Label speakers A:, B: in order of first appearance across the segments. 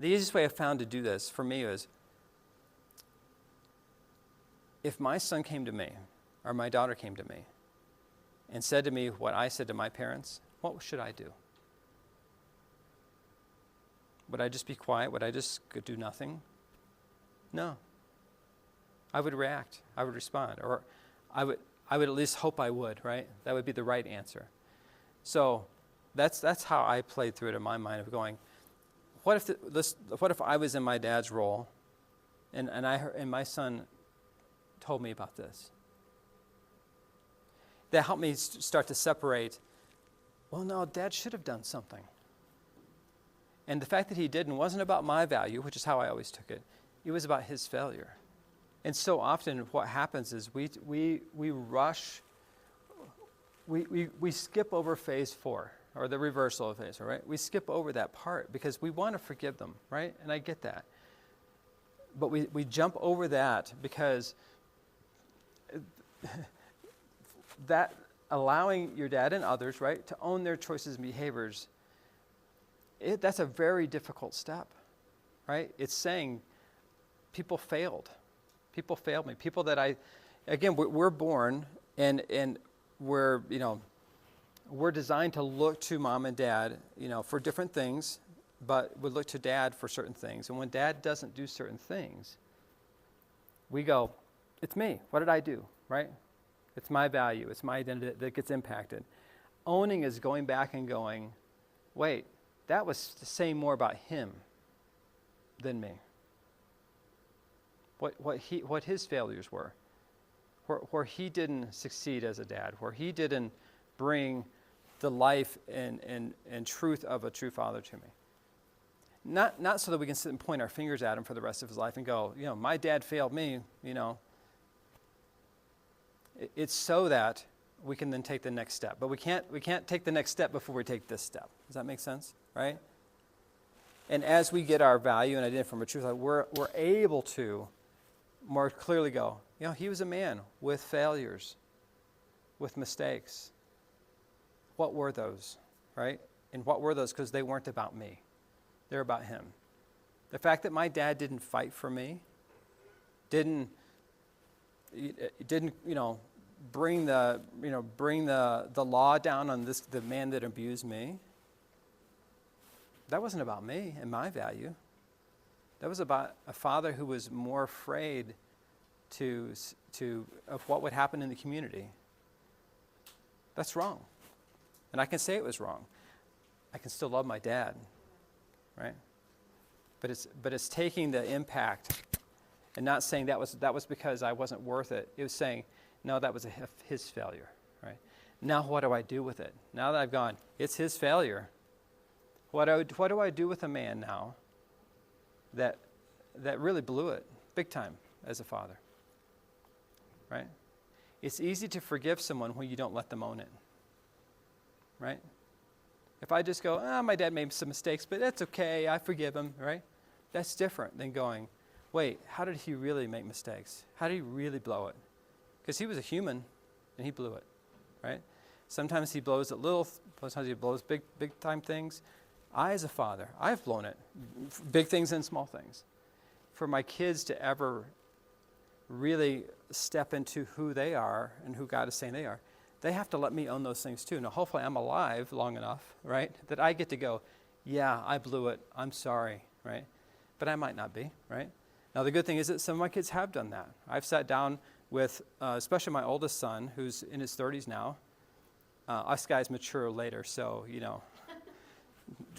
A: The easiest way I found to do this for me is, if my son came to me, or my daughter came to me, and said to me what I said to my parents, what should I do? Would I just be quiet? Would I just do nothing? No. I would react. I would respond. Or I would at least hope I would, right? That would be the right answer. So that's how I played through it in my mind, of going, what if I was in my dad's role, and my son told me about this? That helped me start to separate, well, no, Dad should have done something. And the fact that he didn't wasn't about my value, which is how I always took it. It was about his failure. And so often what happens is we rush, we skip over phase 4, or the reversal of phase 4, right? We skip over that part because we want to forgive them, right? And I get that. But we jump over that because that allowing your dad and others, right, to own their choices and behaviors, that's a very difficult step, right? It's saying people failed. People failed me. People that we're born and we're designed to look to mom and dad, for different things, but we look to dad for certain things. And when dad doesn't do certain things, we go, it's me. What did I do, right? It's my value. It's my identity that gets impacted. Owning is going back and going, wait, that was saying more about him than me. What his failures were, where he didn't succeed as a dad, where he didn't bring the life and truth of a true father to me. Not so that we can sit and point our fingers at him for the rest of his life and go, my dad failed me, It's so that we can then take the next step. But we can't take the next step before we take this step. Does that make sense? Right? And as we get our value and identity from a truth, we're able to more clearly go, he was a man with failures, with mistakes. What were those, right? And what were those? Because they weren't about me. They're about him. The fact that my dad didn't fight for me, didn't bring the law down on the man that abused me, that wasn't about me and my value. That was about a father who was more afraid of what would happen in the community. That's wrong. And I can say it was wrong. I can still love my dad, right? But it's taking the impact and not saying that was because I wasn't worth it. It was saying, no, that was his failure, right? Now what do I do with it? Now that I've gone, it's his failure. What do I do with a man now that really blew it big time as a father, right? It's easy to forgive someone when you don't let them own it, right? If I just go, my dad made some mistakes, but that's okay, I forgive him, right? That's different than going, wait, how did he really make mistakes? How did he really blow it? Because he was a human, and he blew it, right? Sometimes he blows it little, sometimes he blows big time things. I, as a father, I've blown it, big things and small things. For my kids to ever really step into who they are and who God is saying they are, they have to let me own those things too. Now, hopefully I'm alive long enough, right, that I get to go, yeah, I blew it, I'm sorry, right? But I might not be, right? Now, the good thing is that some of my kids have done that. I've sat down with, especially my oldest son, who's in his 30s now. Us guys mature later, so,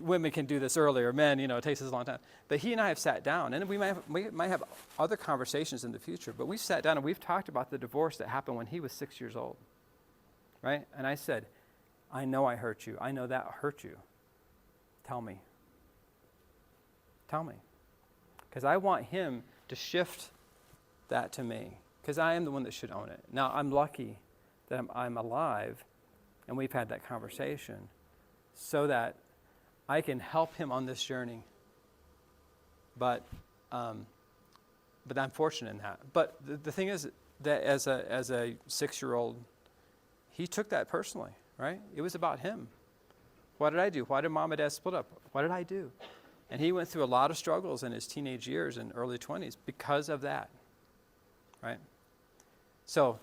A: women can do this earlier. Men, it takes us a long time. But he and I have sat down, and we might have other conversations in the future, but we've sat down and we've talked about the divorce that happened when he was 6 years old, right? And I said, I know I hurt you. I know that hurt you. Tell me. Tell me. Because I want him to shift that to me, because I am the one that should own it. Now, I'm lucky that I'm alive, and we've had that conversation so that I can help him on this journey. But I'm fortunate in that. But the thing is that as a 6-year-old, he took that personally, right? It was about him. What did I do? Why did mom and dad split up? What did I do? And he went through a lot of struggles in his teenage years and early 20s because of that, right? So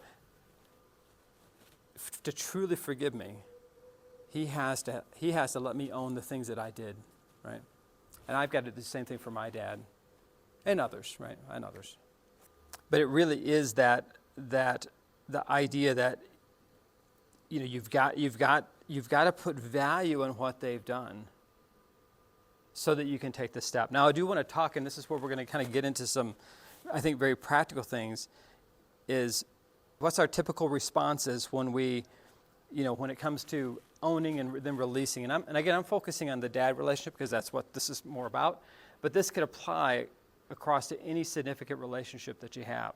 A: to truly forgive me, he has to let me own the things that I did, right? And I've got to do the same thing for my dad and others, right? And others. But it really is that the idea that, you know, you've got to put value in what they've done so that you can take the step. Now, I do want to talk, and this is where we're going to kind of get into some, I think, very practical things, is what's our typical responses when we, you know, when it comes to owning and then releasing. And again, I'm focusing on the dad relationship because that's what this is more about. But this could apply across to any significant relationship that you have.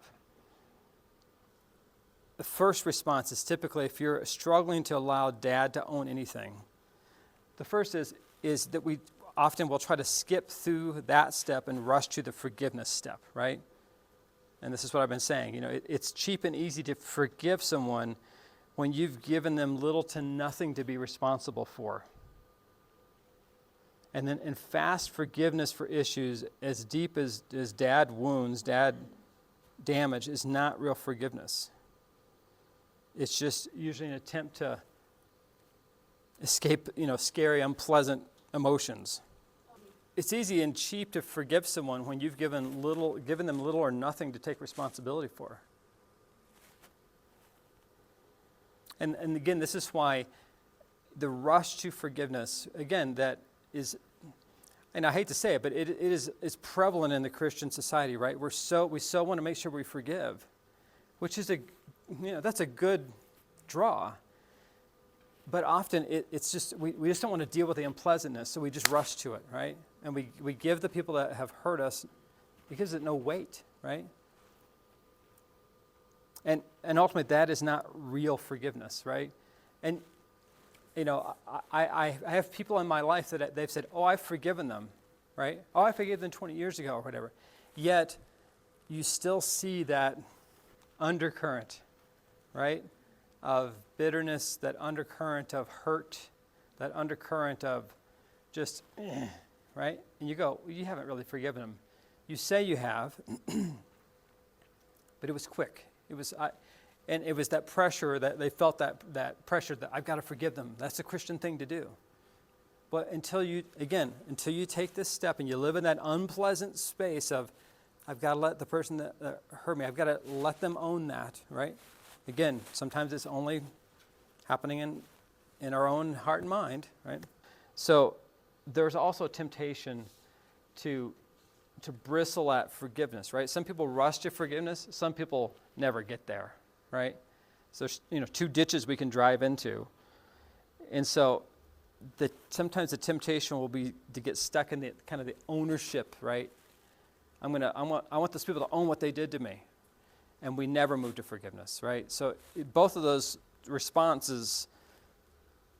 A: The first response is typically if you're struggling to allow dad to own anything. The first is that we often will try to skip through that step and rush to the forgiveness step, right? And this is what I've been saying. You know, it's cheap and easy to forgive someone when you've given them little to nothing to be responsible for. And then in fast forgiveness for issues as deep as dad wounds, dad damage is not real forgiveness. It's just usually an attempt to escape, you know, scary, unpleasant emotions. It's easy and cheap to forgive someone when you've given them little or nothing to take responsibility for. And again, this is why the rush to forgiveness, again, that is, and I hate to say it, but it's prevalent in the Christian society, right? We so want to make sure we forgive, which is that's a good draw. But often it's just, we just don't want to deal with the unpleasantness, so we just rush to it, right? And we give the people that have hurt us, it gives it no weight, right? And ultimately, that is not real forgiveness, right? And, you know, I have people in my life that they've said, oh, I've forgiven them, right? Oh, I forgave them 20 years ago or whatever. Yet, you still see that undercurrent, right, of bitterness, that undercurrent of hurt, that undercurrent of just, right? And you go, well, you haven't really forgiven them. You say you have, but it was quick. And it was that pressure that they felt that pressure that I've got to forgive them. That's a Christian thing to do. But until you take this step and you live in that unpleasant space of, I've got to let the person that hurt me, I've got to let them own that, right? Again, sometimes it's only happening in our own heart and mind, right? So there's also a temptation to bristle at forgiveness, right? Some people rush to forgiveness. Some people never get there, right? So there's, two ditches we can drive into. And so sometimes the temptation will be to get stuck in the kind of the ownership, right? I want those people to own what they did to me. And we never move to forgiveness, right? So both of those responses,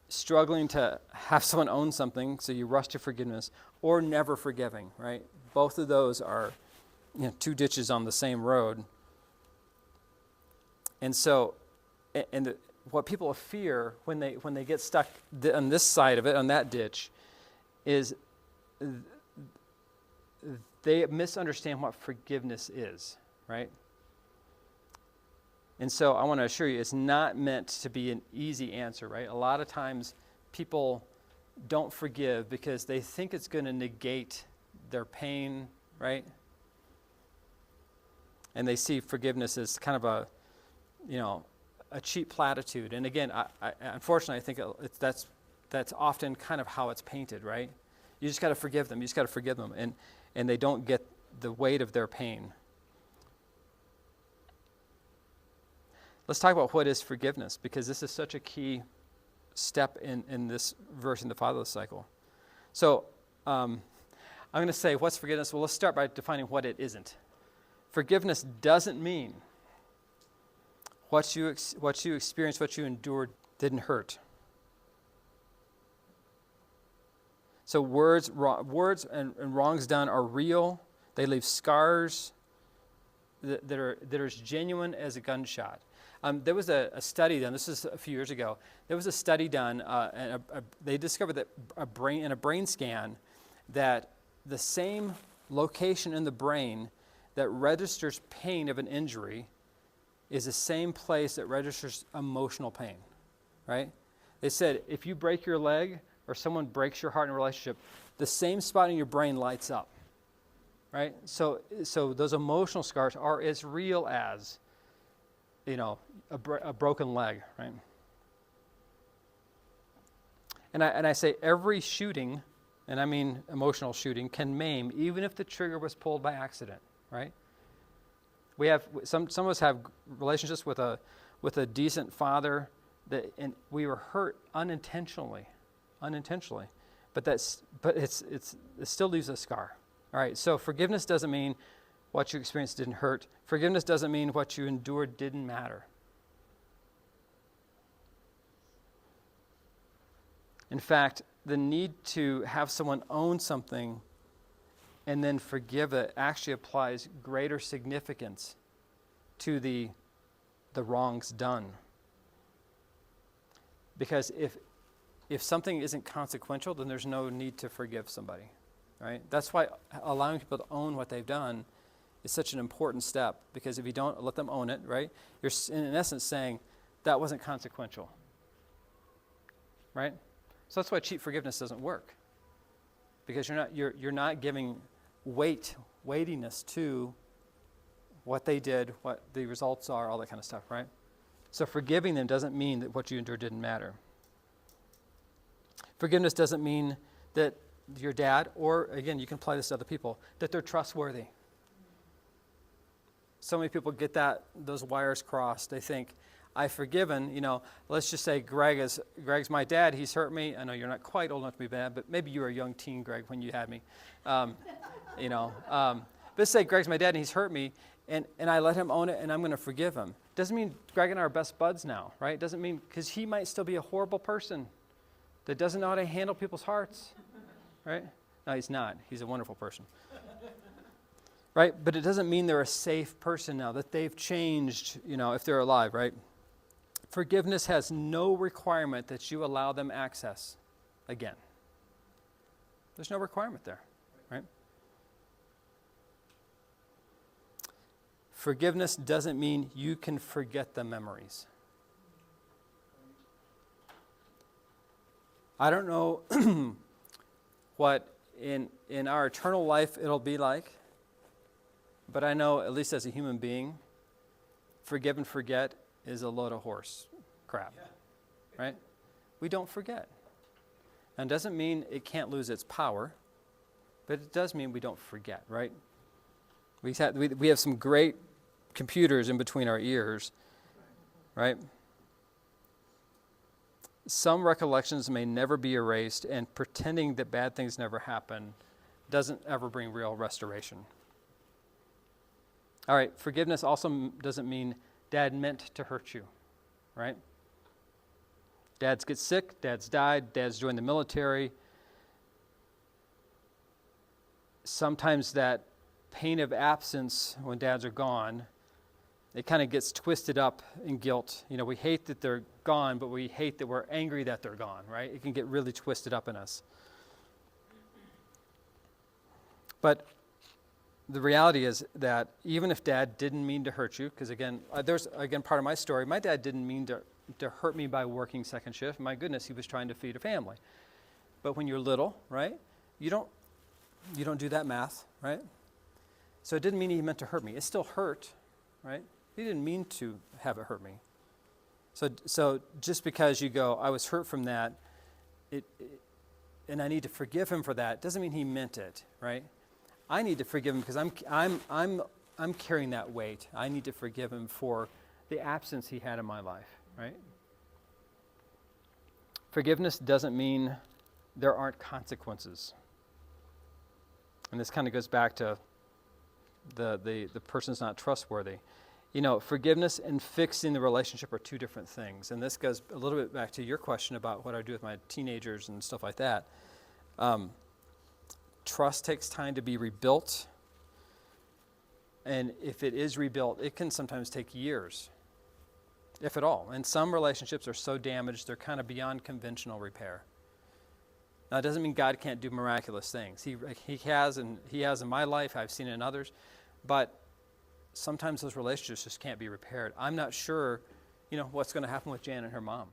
A: struggling to have someone own something, so you rush to forgiveness, or never forgiving, right? Both of those are, two ditches on the same road. And so, what people fear when they get stuck on this side of it, on that ditch, is they misunderstand what forgiveness is, right? And so I want to assure you, it's not meant to be an easy answer, right? A lot of times people don't forgive because they think it's going to negate their pain, right? And they see forgiveness as kind of a cheap platitude. And again, I unfortunately, I think that's often kind of how it's painted, right? You just got to forgive them. You just got to forgive them. And they don't get the weight of their pain. Let's talk about what is forgiveness, because this is such a key step in this verse in the fatherless cycle. So I'm going to say, what's forgiveness? Well, let's start by defining what it isn't. Forgiveness doesn't mean what you experienced, what you endured didn't hurt. So words and wrongs done are real. They leave scars that are as genuine as a gunshot. There was a study done, this is a few years ago, there was a study done, and they discovered that in a brain scan that the same location in the brain that registers pain of an injury is the same place that registers emotional pain, right? They said if you break your leg or someone breaks your heart in a relationship, the same spot in your brain lights up, right? So those emotional scars are as real as, a broken leg, right? And I say every shooting, and I mean emotional shooting, can maim even if the trigger was pulled by accident, right? We have some of us have relationships with a decent father and we were hurt unintentionally, but it still leaves a scar. All right, so forgiveness doesn't mean what you experienced didn't hurt. Forgiveness doesn't mean what you endured didn't matter. In fact, the need to have someone own something and then forgive it actually applies greater significance to the wrongs done. Because if something isn't consequential, then there's no need to forgive somebody, right? That's why allowing people to own what they've done is such an important step, because if you don't let them own it, right, you're in essence saying that wasn't consequential, right? So that's why cheap forgiveness doesn't work, because you're not giving weightiness to what they did, what the results are, all that kind of stuff, right? So forgiving them doesn't mean that what you endured didn't matter. Forgiveness doesn't mean that your dad, or again, you can apply this to other people, that they're trustworthy. So many people get those wires crossed. They think, I've forgiven, let's just say Greg's my dad, he's hurt me. I know you're not quite old enough to be bad, but maybe you were a young teen, Greg, when you had me. But let's say Greg's my dad and he's hurt me, and I let him own it and I'm going to forgive him. Doesn't mean Greg and I are best buds now, right? Doesn't mean, because he might still be a horrible person that doesn't know how to handle people's hearts, right? No, he's not. He's a wonderful person. Right? But it doesn't mean they're a safe person now, that they've changed, if they're alive, right? Forgiveness has no requirement that you allow them access again. There's no requirement there, right? Forgiveness doesn't mean you can forget the memories. I don't know what in our eternal life it'll be like, but I know, at least as a human being, forgive and forget is a load of horse crap, right? We don't forget. And it doesn't mean it can't lose its power, but it does mean we don't forget, right? We have some great computers in between our ears, right? Some recollections may never be erased, and pretending that bad things never happen doesn't ever bring real restoration. All right, forgiveness also doesn't mean Dad meant to hurt you, right? Dads get sick, dads died, dads join the military. Sometimes that pain of absence when dads are gone, it kind of gets twisted up in guilt. We hate that they're gone, but we hate that we're angry that they're gone, right? It can get really twisted up in us. But the reality is that even if Dad didn't mean to hurt you, because there's part of my story. My dad didn't mean to hurt me by working second shift. My goodness, he was trying to feed a family. But when you're little, right, you don't do that math, right? So it didn't mean he meant to hurt me. It still hurt, right? He didn't mean to have it hurt me. So just because you go, I was hurt from that, and I need to forgive him for that, doesn't mean he meant it, right? I need to forgive him because I'm carrying that weight. I need to forgive him for the absence he had in my life, right? Forgiveness doesn't mean there aren't consequences. And this kind of goes back to the person's not trustworthy. Forgiveness and fixing the relationship are two different things. And this goes a little bit back to your question about what I do with my teenagers and stuff like that. Trust takes time to be rebuilt. And if it is rebuilt, it can sometimes take years, if at all. And some relationships are so damaged, they're kind of beyond conventional repair. Now, it doesn't mean God can't do miraculous things. He has in my life. I've seen it in others. But sometimes those relationships just can't be repaired. I'm not sure, what's going to happen with Jan and her mom.